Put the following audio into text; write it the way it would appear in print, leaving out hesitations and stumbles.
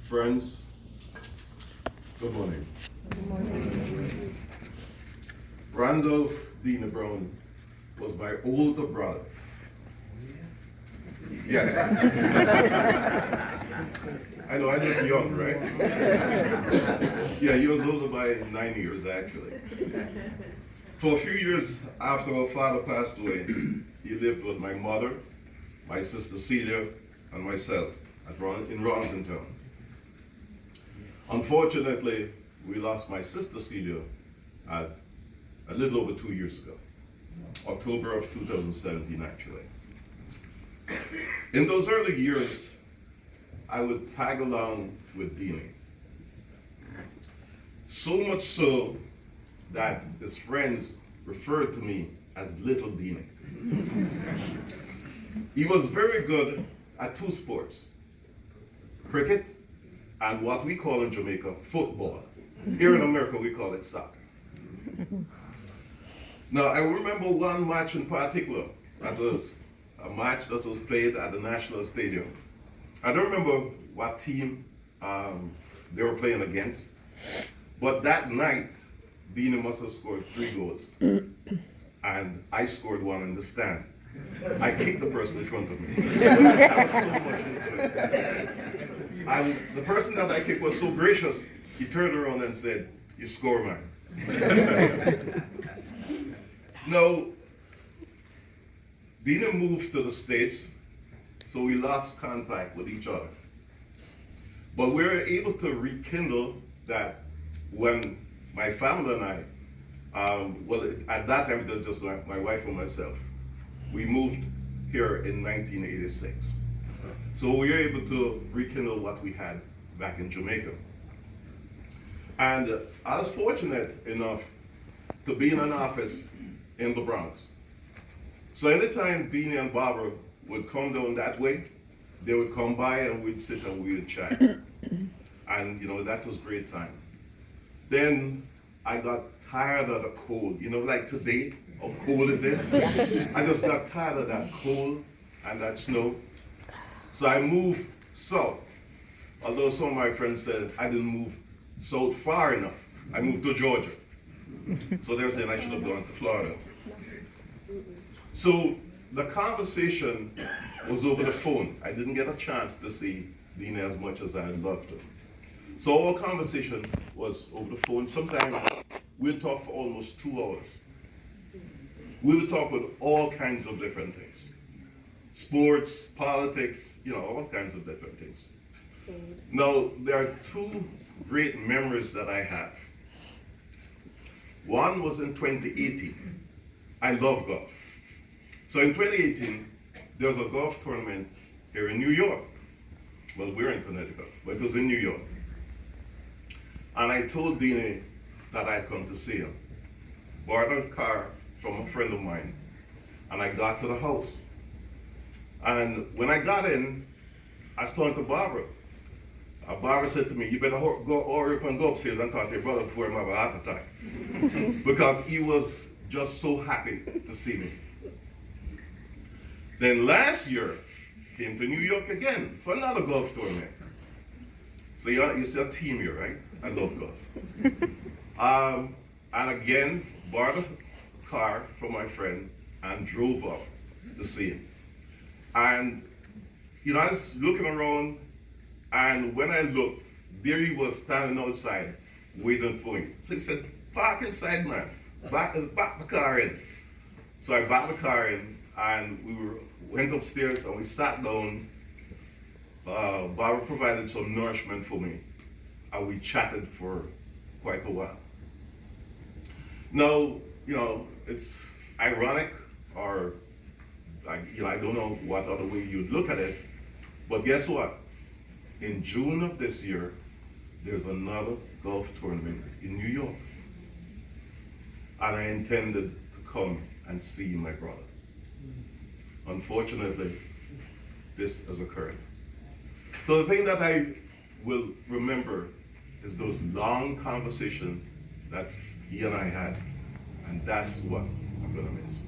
Friends, good morning. Good morning. Randolph Dina Brown was my older brother. Yes. I know, I look young, right? Yeah, he was older by 9 years, actually. For a few years after our father passed away, he lived with my mother, my sister Celia, and myself in Ronson Town. Unfortunately, we lost my sister Celia a little over 2 years ago, October of 2017, actually. In those early years, I would tag along with Dini. So much so that his friends referred to me as Little Dini. He was very good at two sports, cricket and what we call in Jamaica football. Here in America we call it soccer. Now I remember one match in particular. That was a match that was played at the National Stadium. I don't remember what team they were playing against, but that night Dina must have scored 3 goals and I scored 1 in the stand. I kicked the person in front of me. I was so much into it. And the person that I kicked was so gracious, he turned around and said, "You score, man." Now, Dina moved to the States, so we lost contact with each other. But we were able to rekindle that when my family and I, well, at that time it was just my wife and myself, we moved here in 1986. So we were able to rekindle what we had back in Jamaica. And I was fortunate enough to be in an office in the Bronx. So anytime Dini and Barbara would come down that way, they would come by and we'd sit and we would chat. And that was great time. Then I got tired of the cold, like today, how cold it is. I just got tired of that cold and that snow. So I moved south. Although some of my friends said I didn't move south far enough. I moved to Georgia. So they're saying I should have gone to Florida. So the conversation was over the phone. I didn't get a chance to see Dina as much as I'd love to. So our conversation was over the phone. Sometimes we'd talk for almost 2 hours. We would talk with all kinds of different things. Sports, politics, all kinds of different things. Now, there are 2 great memories that I have. One was in 2018. I love golf. So in 2018, there was a golf tournament here in New York. Well, we're in Connecticut, but it was in New York. And I told Dini that I'd come to see him. Borrowed a car from a friend of mine, and I got to the house. And when I got in, I turned to Barbara. Barbara said to me, "You better hurry up and go upstairs and talk to your brother before he have a heart attack." Because he was just so happy to see me. Then last year, came to New York again for another golf tournament. So you see a team here, right? I love golf. And again, borrowed a car from my friend and drove up to see him. And I was looking around, and when I looked, there he was standing outside waiting for me. So he said, "Park inside, man. Back the car in." So I backed the car in, and we went upstairs and we sat down. Barbara provided some nourishment for me, and we chatted for quite a while. Now, it's ironic, or I don't know what other way you'd look at it, but guess what? In June of this year, there's another golf tournament in New York. And I intended to come and see my brother. Unfortunately, this has occurred. So the thing that I will remember is those long conversations that he and I had, and that's what I'm gonna miss.